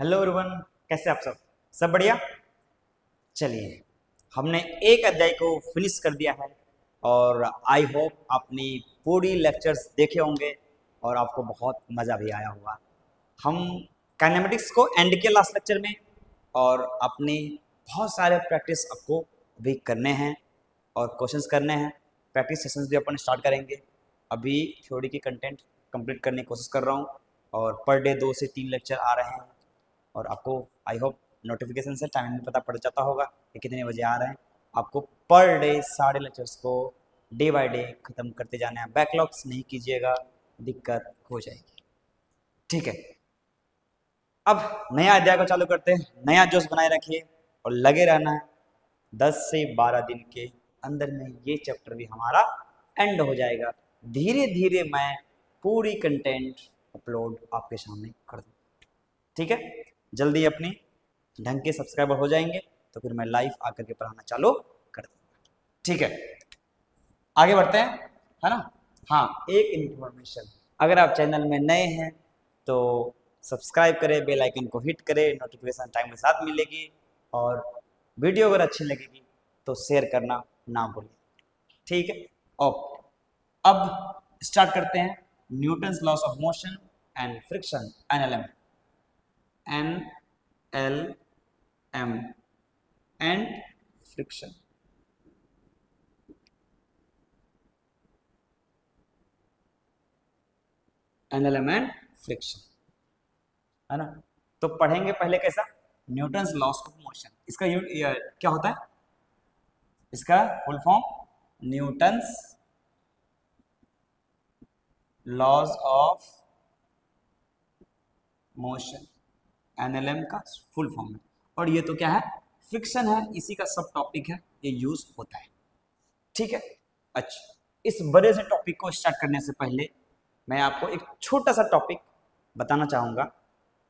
Hello everyone, कैसे आप सब बढ़िया। चलिए, हमने एक अध्याय को फिनिश कर दिया है और आई होप आपने पूरी लेक्चर्स देखे होंगे और आपको बहुत मज़ा भी आया होगा। हम काइनेमेटिक्स को एंड के लास्ट लेक्चर में और अपने बहुत सारे प्रैक्टिस आपको भी करने हैं और क्वेश्चंस करने हैं। प्रैक्टिस सेशंस भी अपन स्टार्ट करेंगे। अभी थ्योरी की कंटेंट कंप्लीट करने की कोशिश कर रहा हूँ और पर डे 2 से 3 लेक्चर आ रहे हैं और आपको आई होप नोटिफिकेशन से टाइमिंग पता पड़ जाता होगा कि कितने बजे आ रहे हैं। आपको पर डे सारे लेक्चर्स को डे बाय डे ख़त्म करते जाना है। बैकलॉग्स नहीं कीजिएगा, दिक्कत हो जाएगी। ठीक है, अब नया अध्याय को चालू करते हैं। नया जोश बनाए रखिए और लगे रहना है। 10 से 12 दिन के अंदर में ये चैप्टर भी हमारा एंड हो जाएगा। धीरे धीरे मैं पूरी कंटेंट अपलोड आपके सामने कर दूँगा। ठीक है, जल्दी अपनी ढंग के सब्सक्राइबर हो जाएंगे तो फिर मैं लाइव आकर के पढ़ाना चालू कर दूंगा। ठीक है, आगे बढ़ते हैं, है ना। हाँ, एक इन्फॉर्मेशन, अगर आप चैनल में नए हैं तो सब्सक्राइब करें, बेल आइकन को हिट करें, नोटिफिकेशन टाइम के साथ मिलेगी। और वीडियो अगर अच्छी लगेगी तो शेयर करना ना भूलें। ठीक है, ओके। अब स्टार्ट करते हैं Newton's loss of motion and friction, NLM and friction. NLM and friction, है ना। तो पढ़ेंगे पहले कैसा, न्यूटन्स लॉस ऑफ मोशन। इसका क्या होता है, इसका full form Newton's laws of motion, NLM का फुल फॉर्म है। और ये तो क्या है, फ्रिक्शन है, इसी का सब टॉपिक है, ये यूज होता है। ठीक है, अच्छा, इस बड़े से टॉपिक को स्टार्ट करने से पहले मैं आपको एक छोटा सा टॉपिक बताना चाहूंगा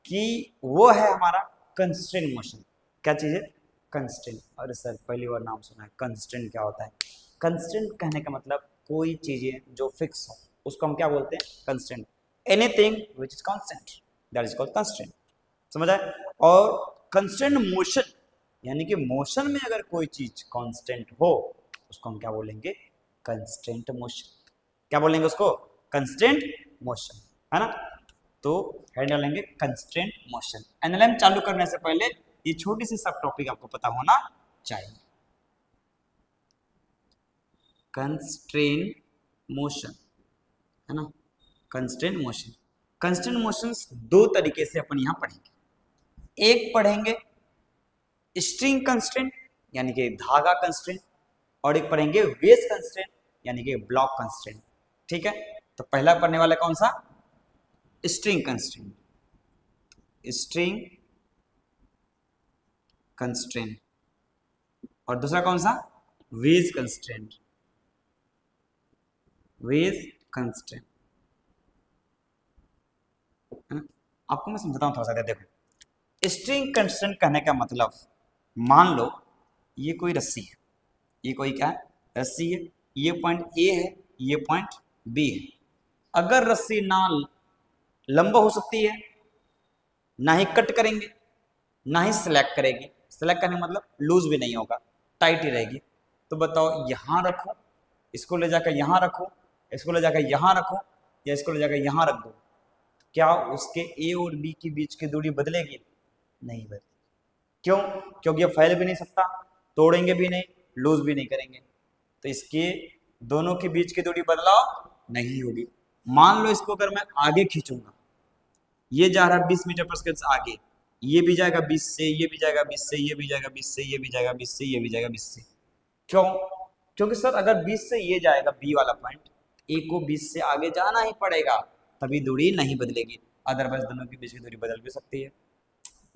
कि वो है हमारा कंस्ट्रेंट मोशन। क्या चीज़ है, कंस्ट्रेंट। अरे सर, पहली बार नाम सुना है, कंस्ट्रेंट क्या होता है। कंस्ट्रेंट कहने का मतलब कोई चीज़ें जो फिक्स हो उसको हम क्या बोलते हैं, constraint. Anything which is constant, that is called constraint. समझ आए। और कंस्ट्रेंट मोशन यानी कि मोशन में अगर कोई चीज कांस्टेंट हो उसको हम क्या बोलेंगे, कंस्ट्रेंट मोशन। क्या बोलेंगे उसको, कंस्ट्रेंट मोशन, है ना। तो हेड डालेंगे कंस्ट्रेंट मोशन। एनएलएम चालू करने से पहले ये छोटी सी सब टॉपिक आपको पता होना चाहिए। कंस्ट्रेंट मोशन, है ना, कंस्ट्रेंट मोशन। कंस्ट्रेंट मोशंस दो तरीके से अपन यहां पढ़ेंगे। एक पढ़ेंगे स्ट्रिंग कंस्ट्रेंट यानी कि धागा कंस्ट्रेंट, और एक पढ़ेंगे वेज कंस्ट्रेंट यानी कि ब्लॉक कंस्ट्रेंट। ठीक है, तो पहला पढ़ने वाला कौन सा, स्ट्रिंग कंस्ट्रेंट, स्ट्रिंग कंस्ट्रेंट। और दूसरा कौन सा, वेज कंस्ट्रेंट, वेज कंस्ट्रेंट। आपको मैं समझाता हूं थोड़ा सा। देखो, स्ट्रिंग कंस्ट्रेंट कहने का मतलब, मान लो ये कोई रस्सी है, ये कोई क्या है, रस्सी है, ये पॉइंट ए है, ये पॉइंट बी है। अगर रस्सी ना लंबा हो सकती है, ना ही कट करेंगे, ना ही सिलेक्ट करेगी। सिलेक्ट करने का मतलब लूज भी नहीं होगा, टाइट ही रहेगी। तो बताओ, यहां रखो, इसको ले जाकर यहां रखो, इसको ले जाकर यहां रखो, या इसको ले जाकर यहां रख दो, क्या उसके ए और बी के बीच की दूरी बदलेगी, नहीं बदलेगी। क्यों, क्योंकि ये फैल भी नहीं सकता, तोड़ेंगे भी नहीं, लूज भी नहीं करेंगे, तो इसके दोनों के बीच की दूरी बदलाव नहीं होगी। मान लो इसको अगर मैं आगे खींचूंगा, ये जा रहा है 20 मीटर पर सेकंड आगे, ये भी जाएगा 20 से, ये भी जाएगा 20 से, ये भी जाएगा 20 से, ये भी जाएगा 20 से, ये भी जाएगा 20 से। क्यों, क्योंकि सर अगर 20 से ये जाएगा बी वाला पॉइंट, ए को 20 से आगे जाना ही पड़ेगा, तभी दूरी नहीं बदलेगी। अदरवाइज दोनों के बीच की दूरी बदल भी सकती है।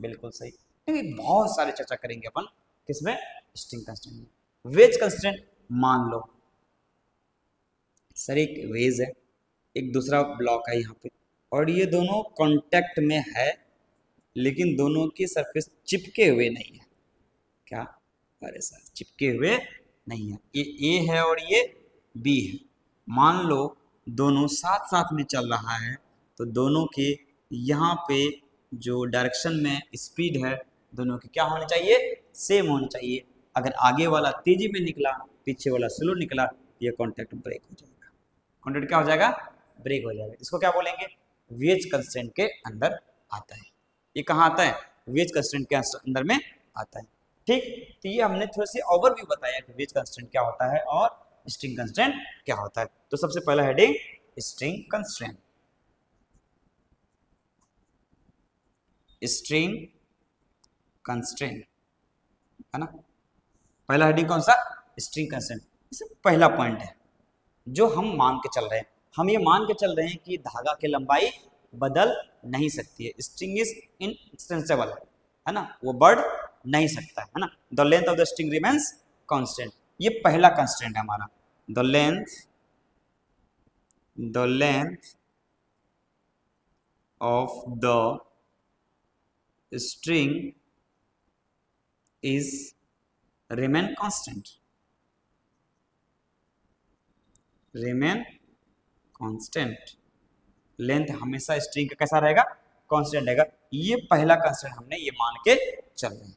बिल्कुल सही। बहुत सारे चर्चा करेंगे अपन किसमें, स्ट्रिंग कंस्ट्रेंट में। वेज कंस्ट्रेंट, मान लो सर एक वेज है, एक दूसरा ब्लॉक है यहाँ पे, और ये दोनों कांटेक्ट में है, लेकिन दोनों की सरफेस चिपके हुए नहीं है। क्या, अरे सर चिपके हुए नहीं है, ये ए है और ये बी है। मान लो दोनों साथ साथ में चल रहा है, तो दोनों के यहाँ पे जो डायरेक्शन में स्पीड है दोनों की क्या होनी चाहिए, सेम होनी चाहिए। अगर आगे वाला तेजी में निकला, पीछे वाला स्लो निकला, ये कॉन्टैक्ट ब्रेक हो जाएगा। कॉन्टैक्ट क्या हो जाएगा, ब्रेक हो जाएगा। इसको क्या बोलेंगे, वेज कंस्ट्रेंट के अंदर आता है। ये कहाँ आता है, वेज कंस्ट्रेंट के अंदर में आता है। ठीक, तो ये हमने थोड़ी सी ओवरव्यू बताया कि वेज कंस्ट्रेंट क्या होता है और स्ट्रिंग कंस्ट्रेंट क्या होता है। तो सबसे पहला heading string constraint. String constraint है ना, पहला हेडिंग कौन सा, स्ट्रिंग कंस्ट्रेंट। इससे पहला पॉइंट है जो हम मान के चल रहे हैं, हम ये मान के चल रहे हैं कि धागा की लंबाई बदल नहीं सकती है। स्ट्रिंग इज इनएक्सटेंसिबल है ना, वो बढ़ नहीं सकता है ना। The length of the string remains constant, ये पहला कंस्ट्रेंट है हमारा। The length of the string is remain constant, remain constant. Length हमेशा स्ट्रिंग का कैसा रहेगा, कांस्टेंट रहेगा। ये पहला कंस्ट्रेंट हमने ये मान के चल रहे हैं,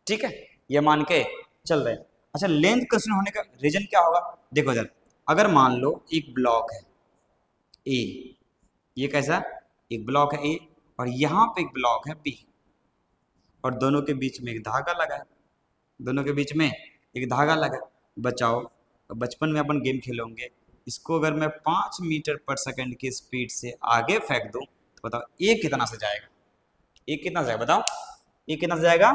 ठीक है, ये मान के चल रहे हैं। अच्छा, लेंथ कंस्ट्रेंट होने का रीजन क्या होगा, देखो इधर, अगर मान लो एक ब्लॉक है ए, ये कैसा एक ब्लॉक है ए, और यहाँ पे एक ब्लॉक है बी, और दोनों के बीच में एक धागा लगा है, दोनों के बीच में एक धागा लगा है। बचाओ, बचपन में अपन गेम खेले होंगे, इसको अगर मैं 5 मीटर पर सेकंड की स्पीड से आगे फेंक दूं तो बताओ ये कितना से जाएगा, ये कितना से जाएगा बताओ, ये कितना से जाएगा,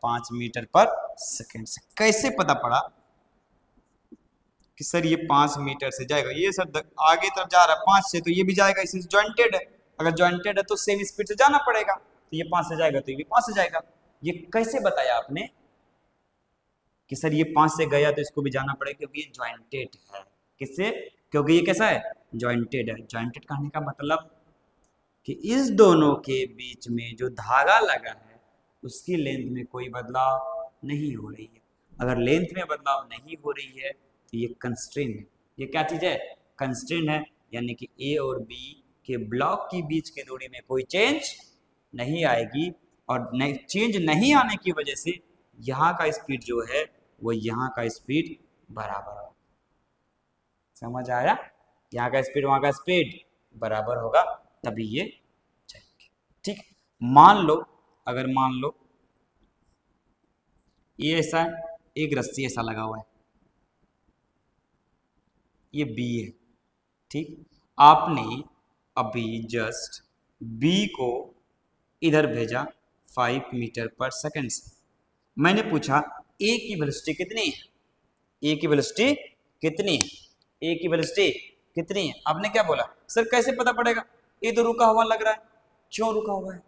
5 मीटर पर सेकंड से। कैसे पता पड़ा कि सर ये 5 मीटर से जाएगा, ये सर आगे तरफ जा रहा है 5 से, तो ये भी जाएगा, इससे जॉइंटेड है। अगर जॉइंटेड है तो सेम स्पीड से जाना पड़ेगा, तो ये 5 से जाएगा तो ये भी 5 से जाएगा। ये कैसे बताया आपने कि सर ये 5 से गया तो इसको भी जाना पड़ेगा, क्योंकि ये जॉइंटेड है। किससे, क्योंकि ये कैसा है, जॉइंटेड है। जॉइंटेड कहने का मतलब कि इस दोनों के बीच में जो धागा लगा है उसकी लेंथ में कोई बदलाव नहीं हो रही है। अगर लेंथ में बदलाव नहीं हो रही है तो ये कंस्ट्रेंट है। ये क्या चीज है, कंस्ट्रेंट है, यानी कि ए और बी के ब्लॉक के बीच की दूरी में कोई चेंज नहीं आएगी, और चेंज नहीं आने की वजह से यहाँ का स्पीड जो है वो यहाँ का स्पीड बराबर होगा। समझ आया, यहाँ का स्पीड वहाँ का स्पीड बराबर होगा, तभी ये जाएंगे। ठीक, मान लो, अगर मान लो ये ऐसा है, एक रस्सी ऐसा लगा हुआ है, ये बी है, ठीक, आपने अभी जस्ट बी को इधर भेजा 5 मीटर पर सेकंड से। मैंने पूछा ए की वेलोसिटी कितनी है, ए की वेलोसिटी कितनी है, ए की वेलोसिटी कितनी है। आपने क्या बोला, सर कैसे पता पड़ेगा, ये तो रुका हुआ लग रहा है। क्यों रुका हुआ है,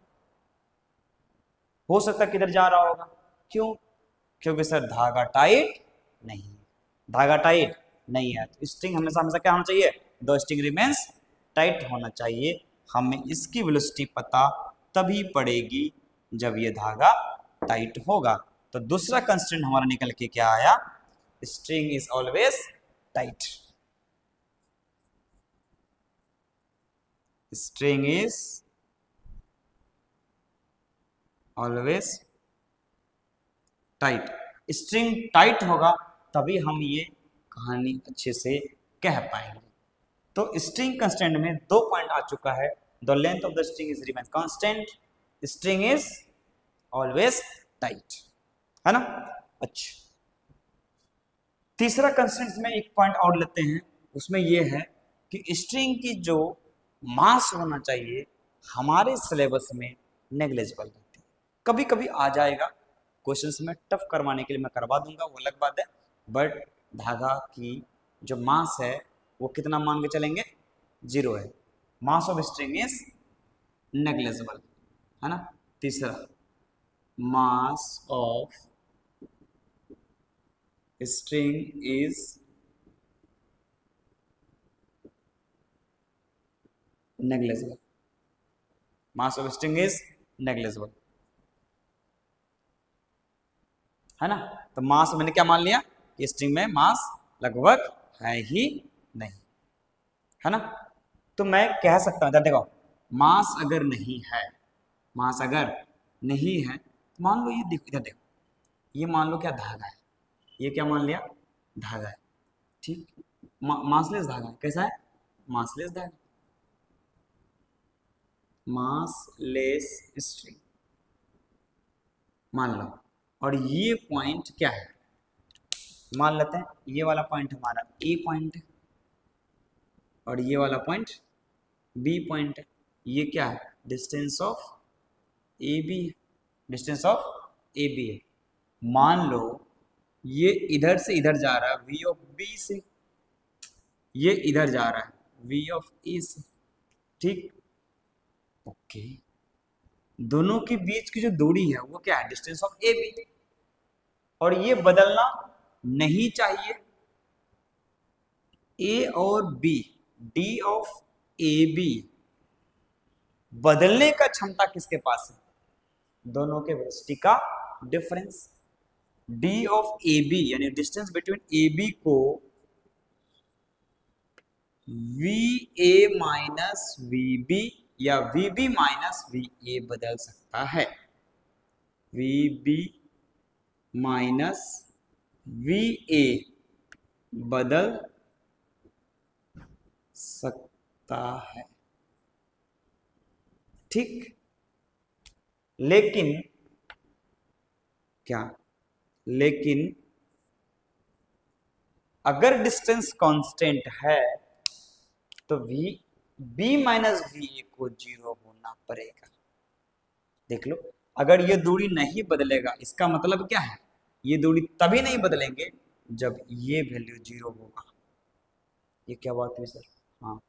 हो सकता है किधर जा रहा होगा, क्यों, क्योंकि सर धागा टाइट नहीं है, धागा टाइट नहीं है। तो स्ट्रिंग हमेशा हमेशा क्या होना चाहिए, द स्ट्रिंग रिमेन्स टाइट होना चाहिए। हमें इसकी वेलोसिटी पता तभी पड़ेगी जब ये धागा टाइट होगा। तो दूसरा कंस्ट्रेंट हमारा निकल के क्या आया, string is always tight, string is always tight. String tight होगा तभी हम ये कहानी अच्छे से कह पाएंगे। तो स्ट्रिंग कंस्टेंट में 2 पॉइंट आ चुका है, the length of the string is remain constant, string is always tight, है ना। अच्छा, तीसरा कंस्टेंट में एक पॉइंट और लेते हैं, उसमें यह है कि स्ट्रिंग की जो मास होना चाहिए हमारे सिलेबस में नेग्लेजिबल रहती है। कभी कभी आ जाएगा क्वेश्चंस में, टफ करवाने के लिए मैं करवा दूंगा, वो अलग बात है, बट धागा की जो मास है वो कितना मान के चलेंगे, 0 है। Mass of string is negligible, है ना। तीसरा, mass of string is negligible, mass of string is negligible, है ना। तो मास मैंने क्या मान लिया कि स्ट्रिंग में मास लगभग है ही नहीं, है ना। तो मैं कह सकता हूं, देखो मास अगर नहीं है मास अगर नहीं है तो मान लो ये देखो, इधर देखो, ये मान लो क्या धागा है, ये क्या मान लिया, धागा है, ठीक, मासलेस धागा है, कैसा है, मासलेस धागा, मासलेस स्ट्रिंग मान लो। और ये पॉइंट क्या है, मान लेते हैं ये वाला पॉइंट हमारा ए पॉइंट है और ये वाला पॉइंट बी पॉइंट है, ये क्या है, distance of A B, distance of A B है। मान लो ये इधर से इधर जा रहा है वी ऑफ बी से, ये इधर जा रहा है वी ऑफ ए से, ठीक, ओके, दोनों के बीच की जो दूरी है वो क्या है, डिस्टेंस ऑफ ए बी, और ये बदलना नहीं चाहिए, ए और B, D of A B बदलने का क्षमता किसके पास है, दोनों के वेलोसिटी का difference, D of A B यानी डिस्टेंस बिटवीन ए बी को V A minus V B या we B minus we A बदल सकता है, we B minus we A बदल सकता है, ठीक, लेकिन क्या, लेकिन अगर डिस्टेंस कांस्टेंट है तो v B minus we A को 0 होना पड़ेगा। देख लो, अगर ये दूरी नहीं बदलेगा इसका मतलब क्या है, ये दूरी तभी नहीं बदलेंगे जब ये वैल्यू 0 होगा। ये क्या बात हुई सर, हाँ,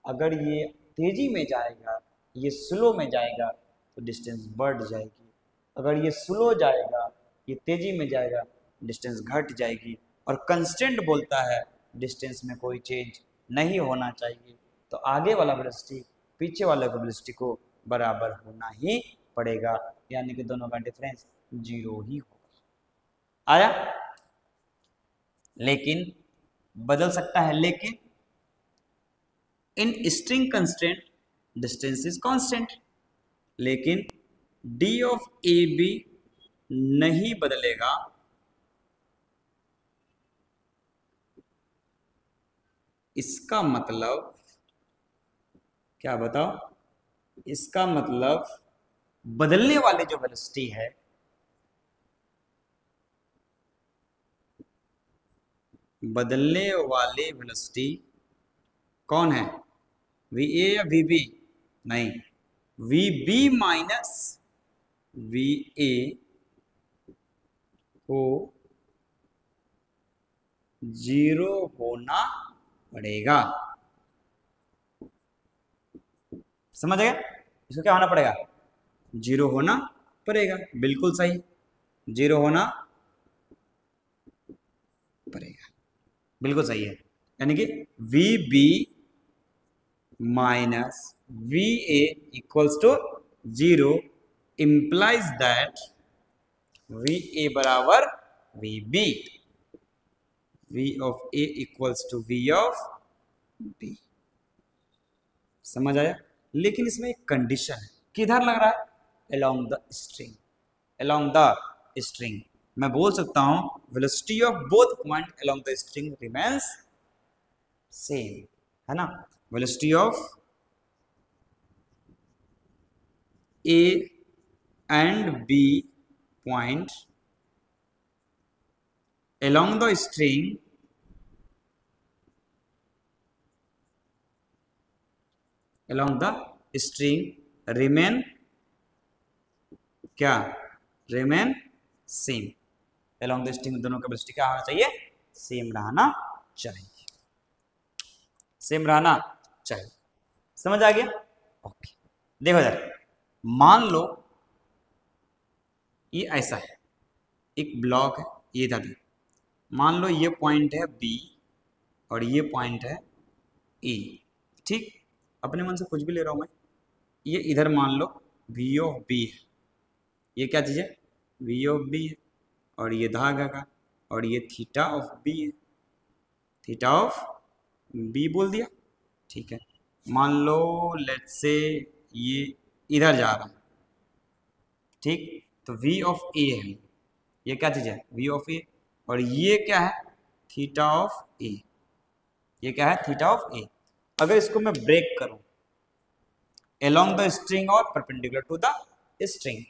अगर ये तेजी में जाएगा, ये स्लो में जाएगा तो डिस्टेंस बढ़ जाएगी, अगर ये स्लो जाएगा, ये तेजी में जाएगा, डिस्टेंस घट जाएगी, और कंस्टेंट बोलता है डिस्टेंस में कोई चेंज नहीं होना चाहिए, तो आगे वाला वेलोसिटी पीछे वाले वेलोसिटी को बराबर होना ही पड़ेगा, यानी कि दोनों का डिफरेंस 0 ही होगा। आया, लेकिन बदल सकता है, लेकिन in string constant distance is constant, लेकिन डी ऑफ ए बी नहीं बदलेगा, इसका मतलब क्या बताओ, इसका मतलब बदलने वाले जो वेलोसिटी है, बदलने वाले वेलोसिटी कौन है, वी ए या वी बी, नहीं, v B minus we A को 0 होना पड़ेगा, समझ गए, इसको क्या होना पड़ेगा, 0 होना पड़ेगा, बिल्कुल सही, 0 होना पड़ेगा, बिल्कुल सही है, यानी कि V B minus we A equals to 0 implies that V A बराबर V B, V of A equals to V of B, समझ आया। लेकिन इसमें एक कंडीशन है, किधर लग रहा है, along the string, along the string, मैं बोल सकता हूं velocity of both point along the string remains same, है ना, velocity of A and B point along the string remain क्या, remain same, along the string दोनों का वेलोसिटी क्या होना चाहिए, सेम रहना चाहिए, सेम रहना चाहिए, समझ आ गया, ओके। देखो इधर, मान लो ये ऐसा है, एक ब्लॉक है, ये था, मान लो ये पॉइंट है बी और ये पॉइंट है ए, ठीक, अपने मन से कुछ भी ले रहा हूं मैं, ये इधर मान लो वी ऑफ बी है, ये क्या चीज़ है, वी ऑफ बी है, और ये धागा का, और ये थीटा ऑफ बी है, थीटा ऑफ बी बोल दिया, ठीक है। मान लो लेट्स से ये इधर जा रहा है, ठीक, तो v ऑफ a है, ये क्या चीज है, v ऑफ a, और ये क्या है, थीटा ऑफ a, ये क्या है, थीटा ऑफ a। अगर इसको मैं ब्रेक करूं along द स्ट्रिंग और परपेंडिकुलर टू द स्ट्रिंग,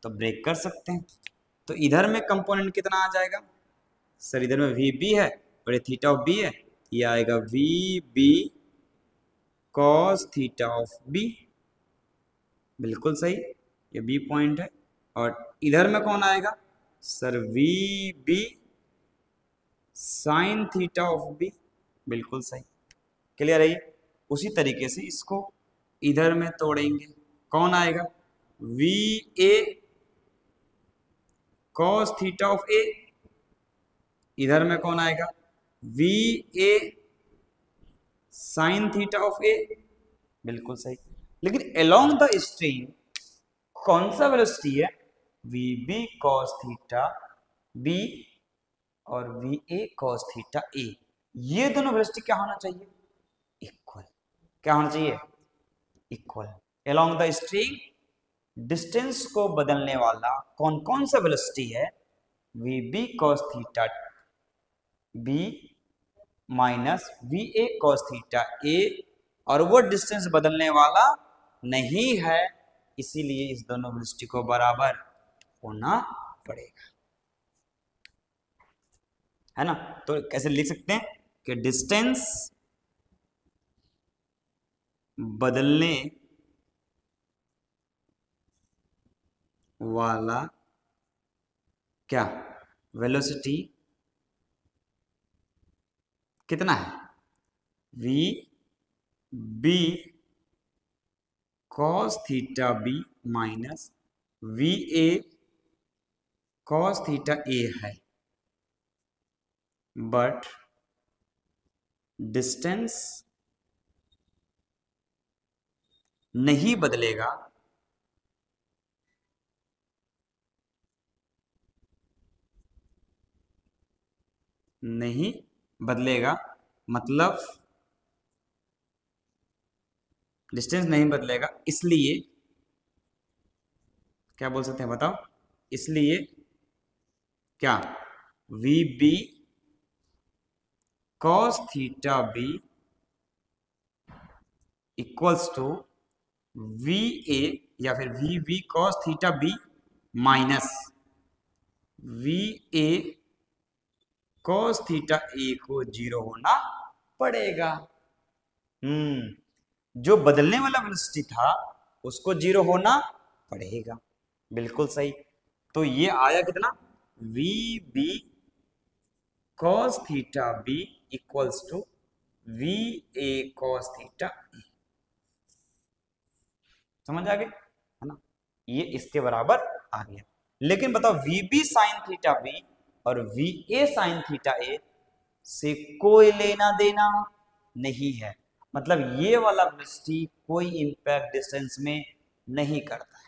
तो ब्रेक कर सकते हैं। तो इधर में कंपोनेंट कितना आ जाएगा सर, इधर में वी बी है और ये थीटा ऑफ बी है, ये आएगा v B cos theta of B, बिल्कुल सही, ये बी पॉइंट है। और इधर में कौन आएगा sir, v B sine theta of B, बिल्कुल सही, क्लियर है ये। उसी तरीके से इसको इधर में तोड़ेंगे, कौन आएगा, V A cos theta of A, इधर में कौन आएगा, V A sine theta of A, बिल्कुल सही। लेकिन अलोंग द स्ट्रिंग कौन सा वेलोसिटी है, we B cos theta B और v A cos theta A, ये दोनों वेलोसिटी क्या होना चाहिए, इक्वल, क्या होना चाहिए, equal. Along the string distance को बदलने वाला कौन कौन सा वेलोसिटी है, we B cos theta B minus we A cos theta A, और वो डिस्टेंस बदलने वाला नहीं है, इसीलिए इस दोनों वेलोसिटी को बराबर होना पड़ेगा, है ना। तो कैसे लिख सकते हैं कि डिस्टेंस बदलने वाला क्या, वेलोसिटी कितना है, we B cos theta B minus we A cos theta A है, बट डिस्टेंस नहीं बदलेगा, नहीं बदलेगा, मतलब डिस्टेंस नहीं बदलेगा, इसलिए क्या बोल सकते हैं बताओ, इसलिए क्या, V B cos theta B equals to V A या फिर V B cos theta B minus we A cos theta A को जीरो होना पड़ेगा। जो बदलने वाला वेलोसिटी था उसको जीरो होना पड़ेगा, बिल्कुल सही। तो ये आया कितना, V B cos theta B equals to V A cos theta A, समझ आ गए, है ना, ये इसके बराबर आ गया। लेकिन बताओ v B sine theta B और v A sine theta A से कोई लेना देना नहीं है, मतलब ये वाला वेलोसिटी कोई इंपैक्ट डिस्टेंस में नहीं करता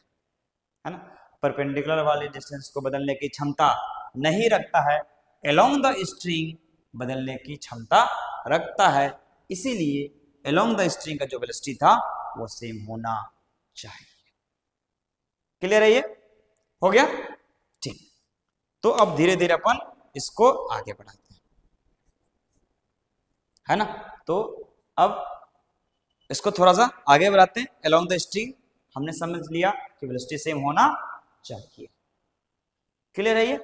है ना, परपेंडिकुलर वाले डिस्टेंस को बदलने की क्षमता नहीं रखता है, अलोंग द स्ट्रिंग बदलने की क्षमता रखता है, इसीलिए अलोंग द स्ट्रिंग का जो वेलोसिटी था वो सेम होना चाहिए। क्लियर है, ये हो गया, ठीक। तो अब धीरे धीरे अपन इसको आगे बढ़ाते हैं, है ना। तो अब इसको थोड़ा सा आगे बढ़ाते हैं, अलोंग द स्ट्रिंग हमने समझ लिया कि वेलोसिटी सेम होना चाहिए, क्लियर है ये,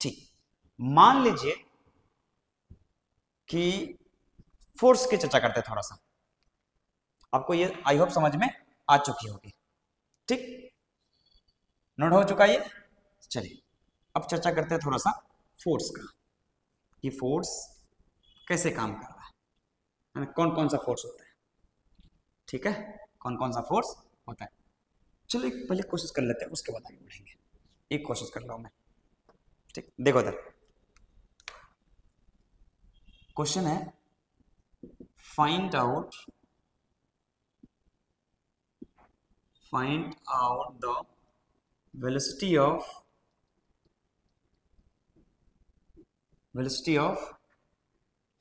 ठीक। मान लीजिए कि फोर्स की चर्चा करते हैं थोड़ा सा, आपको ये आई होप समझ में आ चुकी होगी, ठीक, नोट हो चुका ये। चलिए अब चर्चा करते हैं थोड़ा सा फोर्स का, कि फोर्स कैसे काम कर रहा है ना, कौन कौन सा फोर्स होता है, ठीक है, कौन कौन सा फोर्स होता है। चलो एक पहले कोशिश कर लेते हैं, उसके बाद आगे बढ़ेंगे। एक कोशिश कर लो मैं, ठीक, देखो इधर क्वेश्चन है, find out the velocity of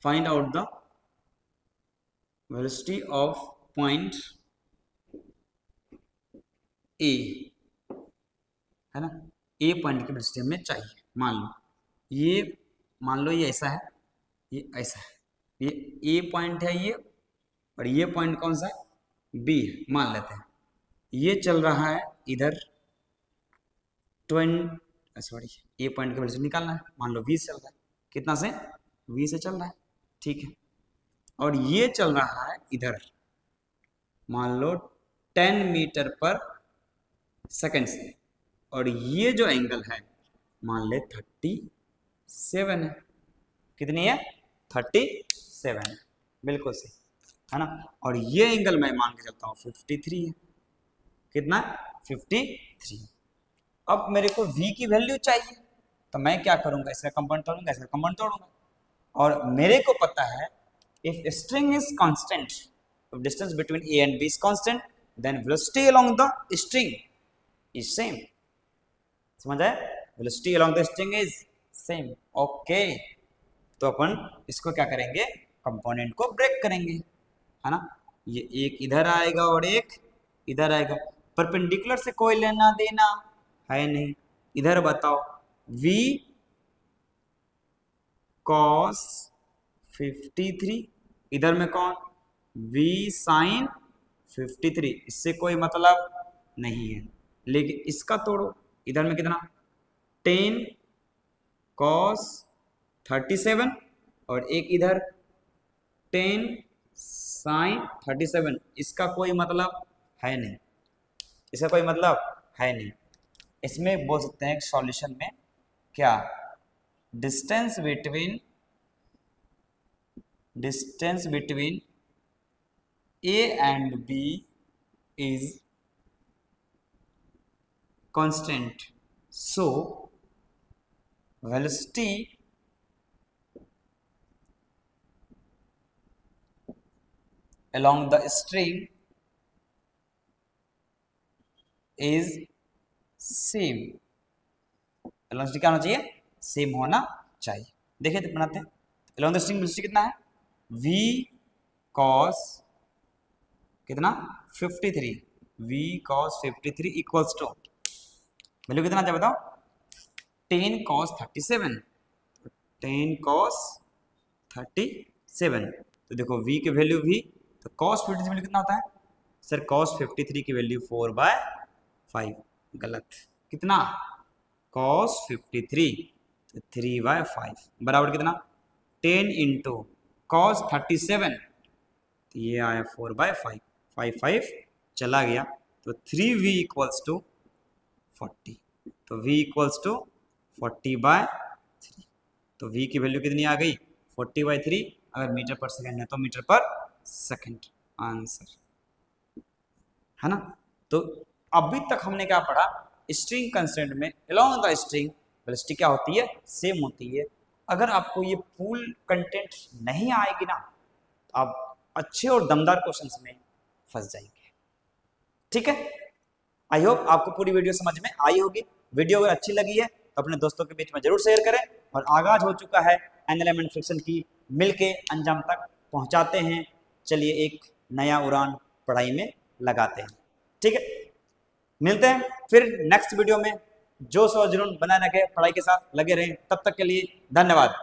find out the velocity of point A है ना। ए पॉइंट की वेलोसिटी हमें चाहिए। मान लो ये ऐसा है, ये ऐसा है, ये ए पॉइंट है ये, और ये पॉइंट कौन सा है, बी है, मान लेते हैं। ये चल रहा है इधर 20, सॉरी, ए पॉइंट की वेलोसिटी निकालना है, मान लो 20 चल रहा है, कितना से, 20 से चल रहा है, ठीक है। और ये चल रहा है इधर, मान लो 10 मीटर पर सेकंड से, और ये जो एंगल है मान ले 37 है, कितनी है, 37 है, बिल्कुल सही, है ना। और ये एंगल मैं मान के चलता हूँ 53 है, कितना, 53। अब मेरे को v की वैल्यू चाहिए, तो मैं क्या करूंगा, इसका कंपाउंड तोड़ूंगा, इसका कंपाउंड तोड़ूंगा। और मेरे को पता है if string is constant, if distance between a and b is constant, then velocity along the string is same। समझ आया, velocity along the string is same। Okay, तो अपन इसको क्या करेंगे, कंपोनेंट को ब्रेक करेंगे, है ना। ये एक इधर आएगा और एक इधर आएगा, परपेंडिकुलर से कोई लेना देना है नहीं। इधर बताओ, v cos 53, इधर में कौन, v sin 53, इससे कोई मतलब नहीं है। लेकिन इसका तोड़ो, इधर में कितना, 10 cos 37, और एक इधर 10 sin 37, इसका कोई मतलब है नहीं, इसका कोई मतलब है नहीं। इसमें बोल सकते हैं सॉल्यूशन में क्या, distance between A and B is constant, so velocity along the string is same। Velocity क्या होना चाहिए, सेम होना चाहिए। देखिए तो बनाते हैं, along the string वेलोसिटी कितना है, v cos कितना, 53, v cos 53 equals to, value कितना चाहिए बताओ, 10 cos 37, 10 cos 37। तो देखो v की वैल्यू भी, तो cos 53 की वैल्यू कितना होता है सर, cos 53 की वैल्यू 4/5, गलत, कितना, cos 53, तो 3/5 बराबर कितना, 10 इंटू cos 37, तो ये आया 4/5, 5 चला गया, तो 3v इक्वल्स टू 40, तो v इक्वल्स टू 40/3, तो v की वैल्यू कितनी आ गई, 40/3। अगर मीटर पर सेकंड है तो मीटर पर सेकंड आंसर, है ना। तो अभी तक हमने क्या पढ़ा, स्ट्रिंग कंस्ट्रेंट में अलोंग द स्ट्रिंग वेलोसिटी क्या होती है, सेम होती है। अगर आपको ये फुल कंटेंट नहीं आएगी ना, तो आप अच्छे और दमदार क्वेश्चंस में फंस जाएंगे, ठीक है। आई होप आपको पूरी वीडियो समझ में आई होगी। वीडियो अगर अच्छी लगी है तो अपने दोस्तों के बीच में जरूर शेयर करें, और आगाज हो चुका है एनएलएम एंड फ्रिक्शन की, मिलके अंजाम तक पहुंचाते हैं। चलिए एक नया उड़ान पढ़ाई में लगाते हैं, ठीक है। मिलते हैं फिर नेक्स्ट वीडियो में, जोश और जुनून बनाए रखें, पढ़ाई के साथ लगे रहें। तब तक के लिए धन्यवाद।